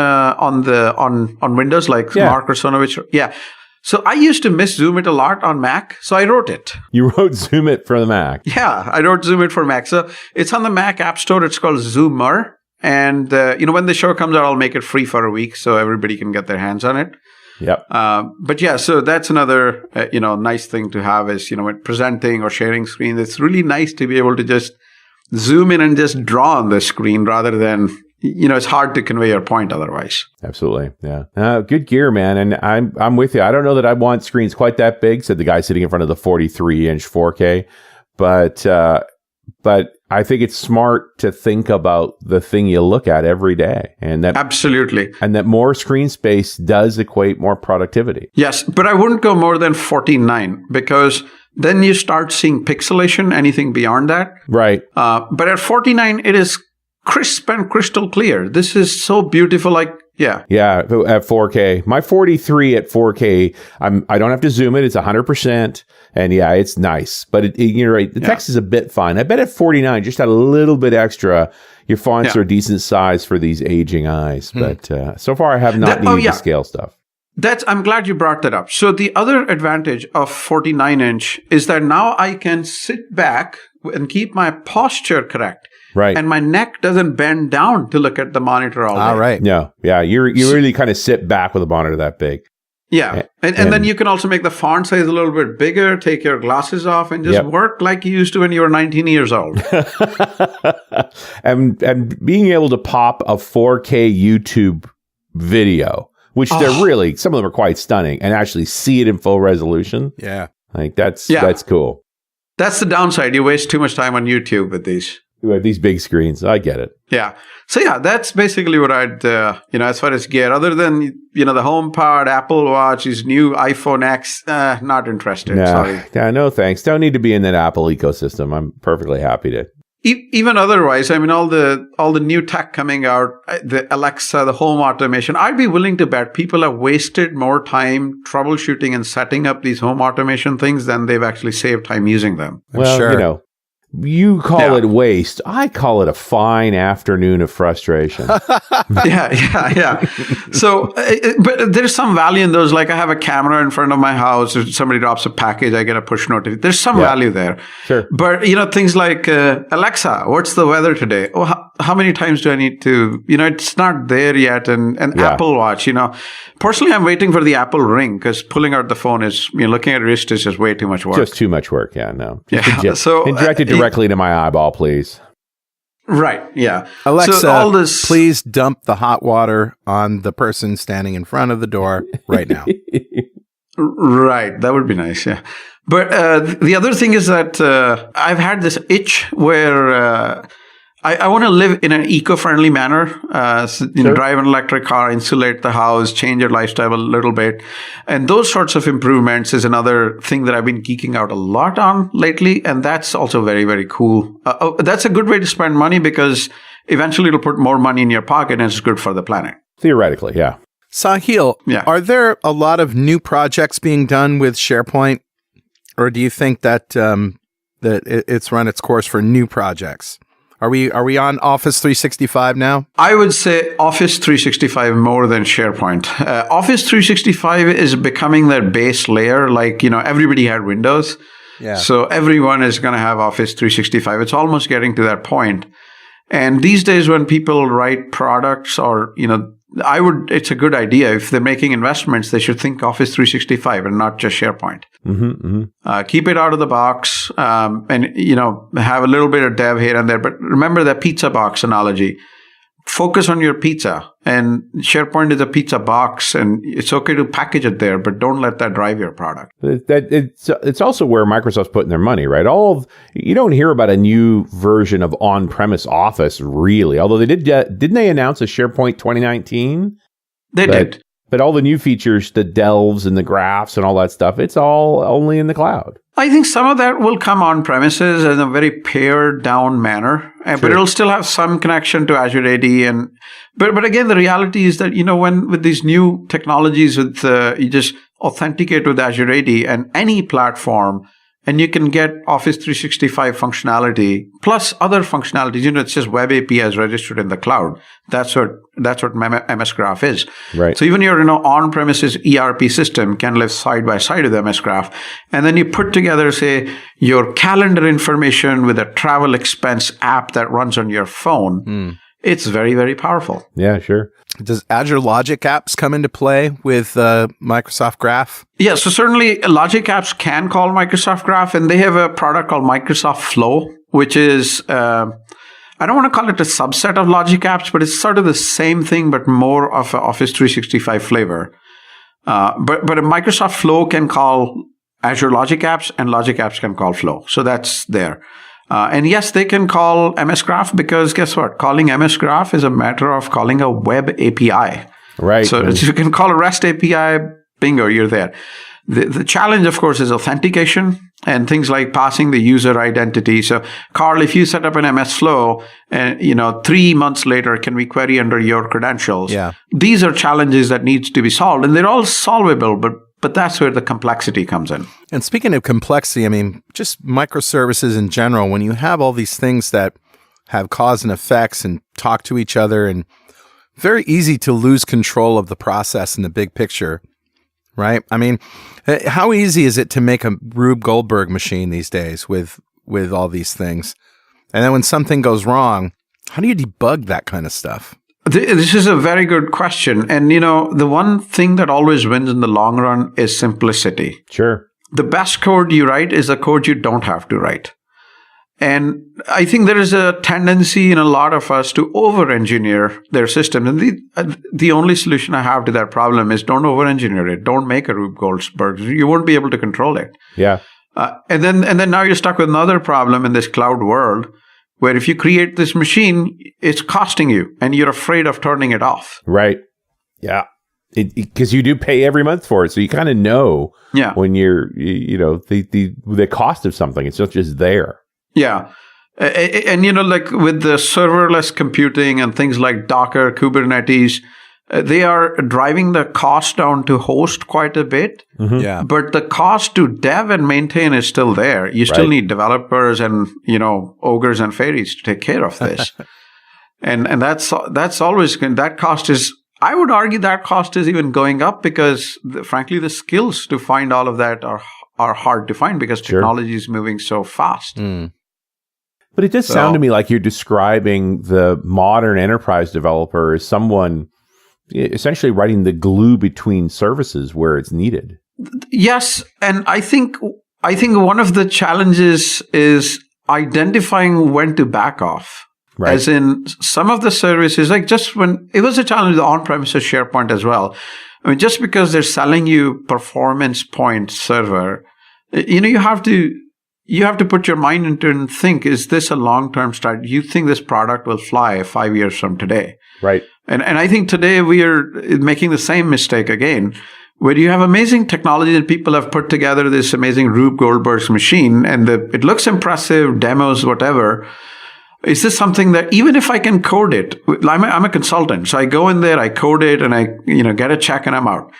Windows, like Mark Russinovich? Yeah. So I used to miss Zoom It a lot on Mac, so I wrote it. You wrote Zoom It for the Mac? Yeah, I wrote Zoom It for Mac. So it's on the Mac App Store. It's called Zoomer. And, when the show comes out, I'll make it free for a week so everybody can get their hands on it. Yep. But yeah, so that's another, nice thing to have is, when presenting or sharing screens, it's really nice to be able to just zoom in and just draw on the screen rather than, it's hard to convey your point otherwise. Absolutely. Yeah. Good gear, man. And I'm with you. I don't know that I want screens quite that big, said the guy sitting in front of the 43-inch 4K. But I think it's smart to think about the thing you look at every day, and that absolutely, and that more screen space does equate more productivity. Yes, but I wouldn't go more than 49 because then you start seeing pixelation. Anything beyond that, right? But at 49, it is crisp and crystal clear. This is so beautiful. Yeah, at 4K. My 43 at 4K, I don't have to zoom it. It's 100%, and it's nice. But you're right. The text is a bit fine. I bet at 49, just a little bit extra. Your fonts are a decent size for these aging eyes. But so far, I have not needed to scale stuff. I'm glad you brought that up. So the other advantage of 49-inch is that now I can sit back and keep my posture correct. Right. And my neck doesn't bend down to look at the monitor all day. All right. Yeah. You really kind of sit back with a monitor that big. Yeah. And then you can also make the font size a little bit bigger, take your glasses off, and just work like you used to when you were 19 years old. and being able to pop a 4K YouTube video, which they're really, some of them are quite stunning, and actually see it in full resolution. Yeah. Like that's cool. That's the downside. You waste too much time on YouTube with these. With these big screens. I get it. Yeah. So that's basically what I'd, as far as gear, other than, the HomePod, Apple Watch, his new iPhone X, not interested. Sorry. Yeah, no thanks. Don't need to be in that Apple ecosystem. I'm perfectly happy to. Even otherwise, I mean, all the new tech coming out, the Alexa, the home automation, I'd be willing to bet people have wasted more time troubleshooting and setting up these home automation things than they've actually saved time using them. Well, sure. You call it waste. I call it a fine afternoon of frustration. Yeah. So, but there's some value in those. Like I have a camera in front of my house. If somebody drops a package, I get a push notification. There's some value there. Sure. But, things like, Alexa, what's the weather today? Oh, how many times do I need to, it's not there yet. And Apple Watch, personally, I'm waiting for the Apple Ring because pulling out the phone is, looking at your wrist is just way too much work. Just too much work. Yeah, no. So inject it directly to my eyeball, please. Right. Yeah. Alexa, so please dump the hot water on the person standing in front of the door right now. Right. That would be nice. Yeah. But the other thing is that I've had this itch where I want to live in an eco-friendly manner. Drive an electric car, insulate the house, change your lifestyle a little bit. And those sorts of improvements is another thing that I've been geeking out a lot on lately. And that's also very, very cool. That's a good way to spend money because eventually it'll put more money in your pocket and it's good for the planet. Theoretically, yeah. Sahil, are there a lot of new projects being done with SharePoint? Or do you think that that it's run its course for new projects? Are we on Office 365 now? I would say Office 365 more than SharePoint. Office 365 is becoming their base layer. Like, everybody had Windows. Yeah. So everyone is going to have Office 365. It's almost getting to that point. And these days when people write products or, it's a good idea. If they're making investments, they should think Office 365 and not just SharePoint. Keep it out of the box and, have a little bit of dev here and there. But remember that pizza box analogy. Focus on your pizza. And SharePoint is a pizza box, and it's okay to package it there, but don't let that drive your product. It's also where Microsoft's putting their money, right? You don't hear about a new version of on-premise Office, really. Although didn't they announce a SharePoint 2019? They did. But all the new features, the delves and the graphs and all that stuff, it's all only in the cloud. I think some of that will come on premises in a very pared down manner, but it'll still have some connection to Azure AD. But again, the reality is that, when with these new technologies, you just authenticate with Azure AD and any platform, and you can get Office 365 functionality plus other functionalities. It's just Web APIs registered in the cloud. That's what MS Graph is. Right. So even your on-premises ERP system can live side by side with MS Graph. And then you put together, say, your calendar information with a travel expense app that runs on your phone. It's very, very powerful. Yeah, sure. Does Azure Logic Apps come into play with Microsoft Graph? Yeah, so certainly Logic Apps can call Microsoft Graph, and they have a product called Microsoft Flow, which is, I don't want to call it a subset of Logic Apps, but it's sort of the same thing, but more of an Office 365 flavor. But a Microsoft Flow can call Azure Logic Apps, and Logic Apps can call Flow. So that's there. And yes, they can call MS Graph because guess what? Calling MS Graph is a matter of calling a web API. Right. So if you can call a REST API, bingo, you're there. The challenge, of course, is authentication and things like passing the user identity. So, Carl, if you set up an MS Flow and, 3 months later, can we query under your credentials? Yeah. These are challenges that needs to be solved, and they're all solvable, but that's where the complexity comes in. And speaking of complexity, just microservices in general, when you have all these things that have cause and effects and talk to each other, and very easy to lose control of the process in the big picture, right? How easy is it to make a Rube Goldberg machine these days with all these things? And then when something goes wrong, how do you debug that kind of stuff? This is a very good question. And, the one thing that always wins in the long run is simplicity. Sure. The best code you write is the code you don't have to write. And I think there is a tendency in a lot of us to over-engineer their system. And the only solution I have to that problem is don't over-engineer it. Don't make a Rube Goldberg. You won't be able to control it. Yeah. And then now you're stuck with another problem in this cloud world, where if you create this machine, it's costing you and you're afraid of turning it off. Right. Yeah. Because you do pay every month for it. So you kind of know when you're, the cost of something. It's not just there. Yeah. And, like with the serverless computing and things like Docker, Kubernetes, they are driving the cost down to host quite a bit. Mm-hmm. Yeah. But the cost to dev and maintain is still there. You still need developers and, ogres and fairies to take care of this. and that's always, that cost is, I would argue that cost is even going up because, frankly, the skills to find all of that are hard to find because technology is moving so fast. Mm. But it does sound to me like you're describing the modern enterprise developer as someone essentially writing the glue between services where it's needed. Yes, and I think one of the challenges is identifying when to back off. Right. As in some of the services, like just when it was a challenge with on-premises SharePoint as well. Just because they're selling you performance point server, you have to you have to put your mind into it and think, is this a long-term strategy? You think this product will fly 5 years from today? Right. And I think today we are making the same mistake again, where you have amazing technology and people have put together this amazing Rube Goldberg's machine, and it looks impressive, demos, whatever. Is this something that even if I can code it, I'm a consultant, so I go in there, I code it, and I get a check and I'm out.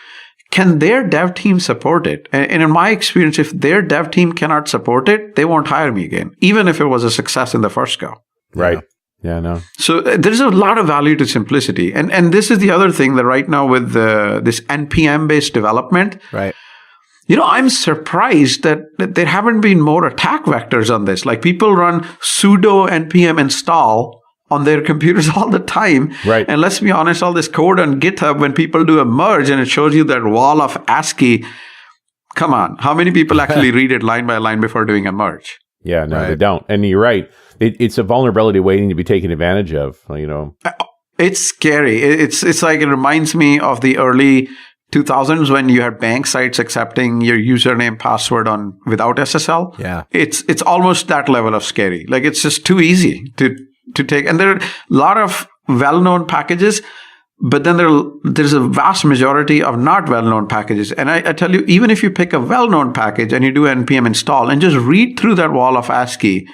Can their dev team support it? And in my experience, if their dev team cannot support it, they won't hire me again, even if it was a success in the first go. Right. Yeah, no. So there's a lot of value to simplicity. And this is the other thing that right now with this NPM-based development, right? I'm surprised that there haven't been more attack vectors on this. Like people run sudo npm install on their computers all the time. Right. And let's be honest, all this code on GitHub, when people do a merge and it shows you that wall of ASCII, come on, how many people actually read it line by line before doing a merge? Yeah, no, they don't. And you're right. It's a vulnerability waiting to be taken advantage of, It's scary. It's like, it reminds me of the early 2000s when you had bank sites accepting your username password without SSL. Yeah. It's almost that level of scary. Like, it's just too easy to take. And there are a lot of well-known packages, but then there's a vast majority of not well-known packages. And I tell you, even if you pick a well-known package and you do npm install and just read through that wall of ASCII,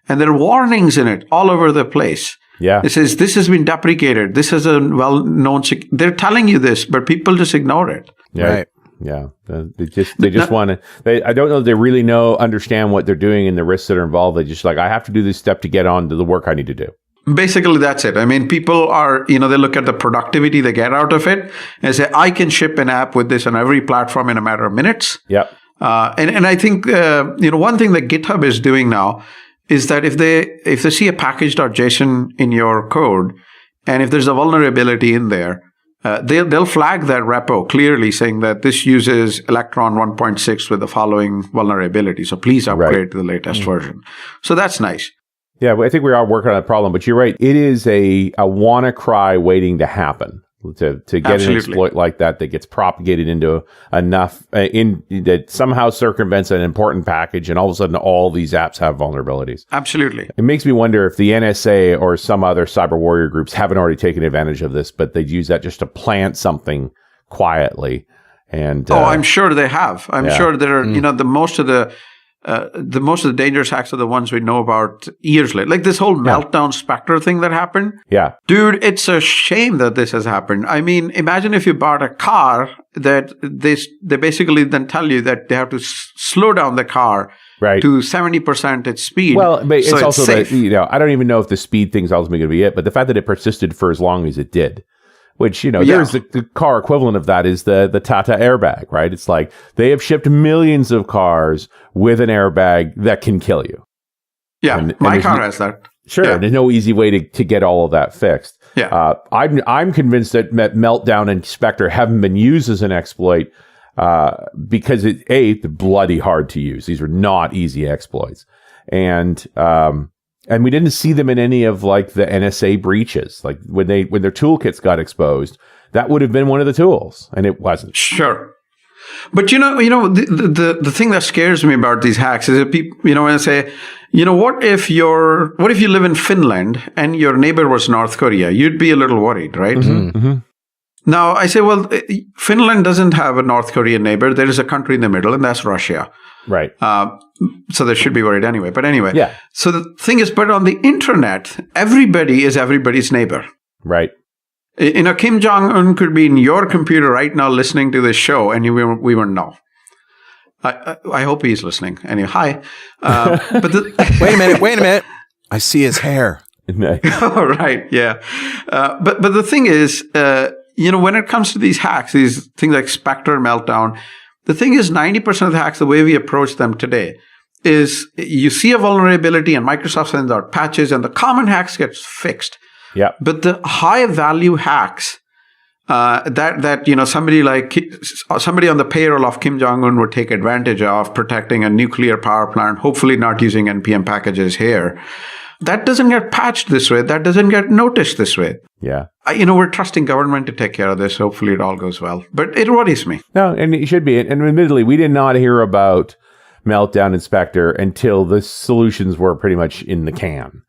and there are warnings in it all over the place. Yeah. It says, this has been deprecated. This is a well-known... They're telling you this, but people just ignore it. Yeah. Right. Yeah. They just want to... I don't know if they really understand what they're doing and the risks that are involved. They just I have to do this step to get on to the work I need to do. Basically, that's it. I mean, people are, they look at the productivity they get out of it and say, I can ship an app with this on every platform in a matter of minutes. Yep. And I think, one thing that GitHub is doing now is that if they see a package.json in your code, and if there's a vulnerability in there, they'll flag that repo clearly saying that this uses Electron 1.6 with the following vulnerability. So please upgrade to the latest version. So that's nice. Yeah, I think we are working on a problem, but you're right. It is a WannaCry waiting to happen to get Absolutely. An exploit like that gets propagated into enough that somehow circumvents an important package, and all of a sudden all these apps have vulnerabilities. Absolutely. It makes me wonder if the NSA or some other cyber warrior groups haven't already taken advantage of this, but they'd use that just to plant something quietly. And I'm sure they have. I'm sure there are. The most of the dangerous hacks are the ones we know about years later. Like this whole Meltdown Spectre thing that happened. Yeah. Dude, it's a shame that this has happened. I mean, imagine if you bought a car that they basically then tell you that they have to slow down the car to 70% its speed. Well, but it's also safe. that, I don't even know if the speed thing's ultimately going to be it, but the fact that it persisted for as long as it did. Which, there's the car equivalent of that is the Tata airbag, right? It's like they have shipped millions of cars with an airbag that can kill you. Yeah, and my car has that. Sure, yeah. There's no easy way to get all of that fixed. Yeah. I'm convinced that Meltdown and Spectre haven't been used as an exploit because they're bloody hard to use. These are not easy exploits. And we didn't see them in any of the NSA breaches. Like when their toolkits got exposed, that would have been one of the tools, and it wasn't. Sure, but the thing that scares me about these hacks is that people, when I say, what if you live in Finland and your neighbor was North Korea? You'd be a little worried, right? Mm-hmm. Mm-hmm. Now I say, well, Finland doesn't have a North Korean neighbor. There is a country in the middle, and that's Russia. Right. So they should be worried anyway. But anyway. Yeah. So the thing is, but on the internet, everybody is everybody's neighbor. Right. Kim Jong-un could be in your computer right now listening to this show, and we wouldn't know. I hope he's listening. Anyway, hi. But wait a minute. I see his hair. Oh, right. Yeah. But the thing is, when it comes to these hacks, these things like Spectre, Meltdown, the thing is 90% of the hacks, the way we approach them today is you see a vulnerability and Microsoft sends out patches and the common hacks gets fixed. Yeah. But the high value hacks that somebody on the payroll of Kim Jong-un would take advantage of, protecting a nuclear power plant, hopefully not using NPM packages here, that doesn't get patched this way. That doesn't get noticed this way. Yeah. We're trusting government to take care of this. Hopefully it all goes well. But it worries me. No, and it should be. And admittedly, we did not hear about meltdown inspector until the solutions were pretty much in the can.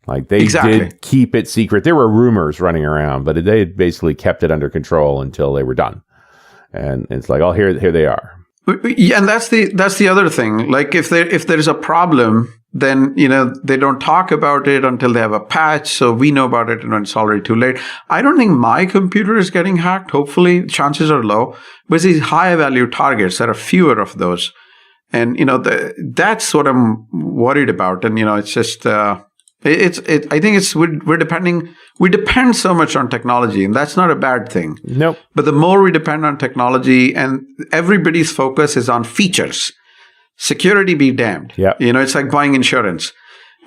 Like they did keep it secret. There were rumors running around, but they had basically kept it under control until they were done. And it's like, oh, here they are. Yeah, and that's the other thing. Like if there's a problem, then they don't talk about it until they have a patch. So we know about it when it's already too late. I don't think my computer is getting hacked. Hopefully, chances are low. But these high value targets, there are fewer of those, and that's what I'm worried about. And it's just. I think we depend so much on technology, and that's not a bad thing. Nope. But the more we depend on technology, and everybody's focus is on features, security be damned. Yeah. It's like buying insurance.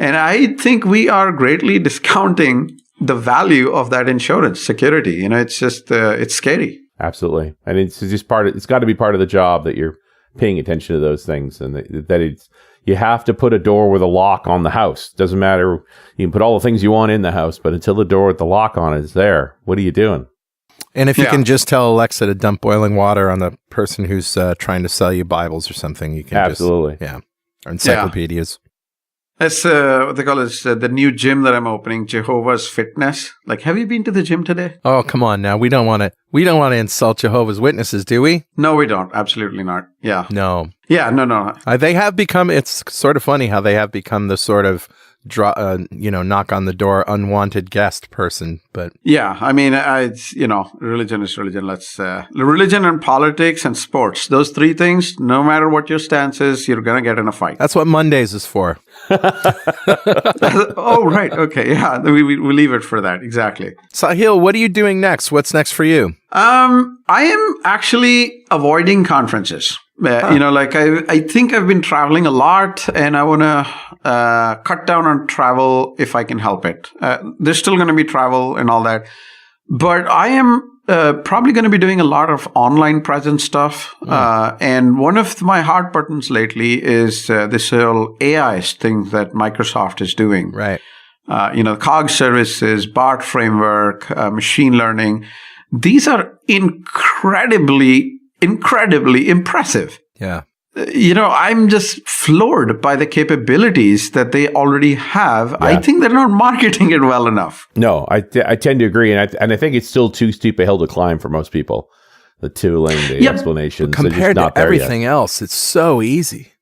And I think we are greatly discounting the value of that insurance, security. It's just, it's scary. Absolutely. And it's just it's got to be part of the job that you're paying attention to those things, and that you have to put a door with a lock on the house. Doesn't matter. You can put all the things you want in the house, but until the door with the lock on it is there, what are you doing? And if you can just tell Alexa to dump boiling water on the person who's trying to sell you Bibles or something, you can absolutely. Or encyclopedias. That's what they call it, the new gym that I'm opening, Jehovah's Fitness. Like, have you been to the gym today? Oh, come on now. We don't want to insult Jehovah's Witnesses, do we? No, we don't. Absolutely not. Yeah. No. Yeah, no. They have become, it's sort of funny how they have become the sort of knock on the door, unwanted guest person. But yeah, I mean, it's, religion is religion. Religion and politics and sports, those three things, no matter what your stance is, you're going to get in a fight. That's what Mondays is for. Oh, right. Okay. Yeah. We leave it for that. Exactly. Sahil, what are you doing next? What's next for you? I am actually avoiding conferences. I think I've been traveling a lot, and I want to cut down on travel if I can help it. There's still going to be travel and all that, but I am probably going to be doing a lot of online presence stuff. And one of my hot buttons lately is this whole AI thing that Microsoft is doing. Right. COG services, BART framework, machine learning. These are incredibly impressive. Yeah. I'm just floored by the capabilities that they already have. Yeah. I think they're not marketing it well enough. No, I tend to agree. And I think it's still too steep a hill to climb for most people. The tooling, the explanations. Compared to everything else, it's so easy.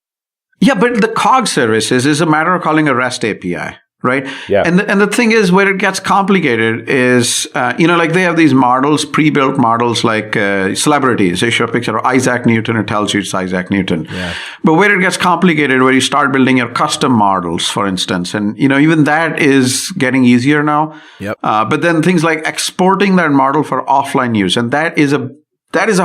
Yeah, but the COG services is a matter of calling a REST API. Right. Yeah. And the thing is, where it gets complicated is, like they have these models, pre-built models, like celebrities. They show a picture of Isaac Newton. It tells you it's Isaac Newton. Yeah. But where it gets complicated, where you start building your custom models, for instance, and even that is getting easier now. Yep. But then things like exporting that model for offline use, and that is a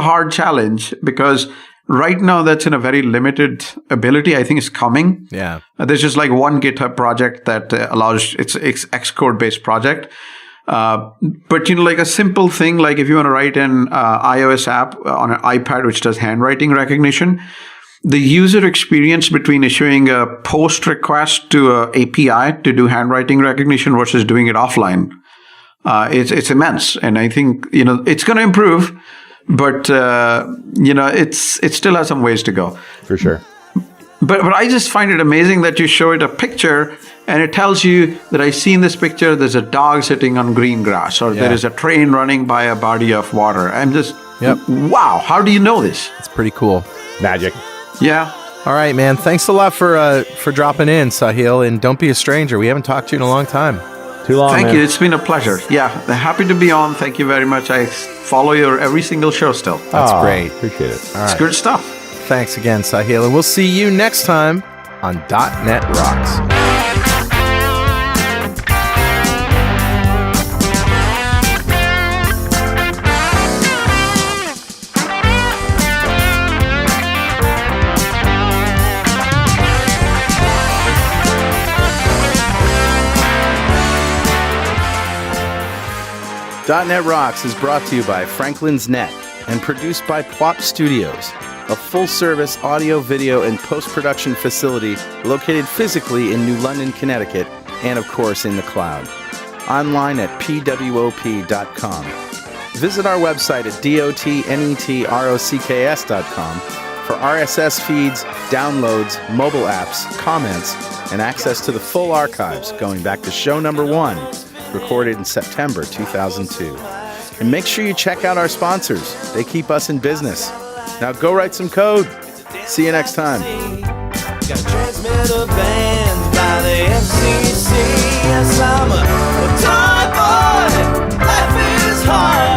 hard challenge because right now, that's in a very limited ability. I think it's coming. Yeah. There's just like one GitHub project that allows it's Xcode based project. But like a simple thing, like if you want to write an iOS app on an iPad which does handwriting recognition, the user experience between issuing a post request to an API to do handwriting recognition versus doing it offline, it's immense. And I think it's going to improve. But, it still has some ways to go. For sure. But I just find it amazing that you show it a picture and it tells you that I see in this picture there's a dog sitting on green grass or there is a train running by a body of water. I'm just, wow, how do you know this? It's pretty cool. Magic. Yeah. All right, man. Thanks a lot for dropping in, Sahil. And don't be a stranger. We haven't talked to you in a long time. Too long, Thank man. you. It's been a pleasure. Yeah. Happy to be on. Thank you very much. I follow your every single show still. That's great. Appreciate it. All right. It's good stuff. Thanks again, Sahil. And we'll see you next time on .NET Rocks. .NET Rocks is brought to you by Franklin's Net and produced by Plop Studios, a full-service audio, video, and post-production facility located physically in New London, Connecticut, and of course in the cloud. Online at pwop.com. Visit our website at dotnetrocks.com for RSS feeds, downloads, mobile apps, comments, and access to the full archives going back to show number 1, recorded in September 2002. And make sure you check out our sponsors. They keep us in business. Now go write some code. See you next time. Got transmitter banned by the FCC. Yes, I'm a toy boy. Life is hard.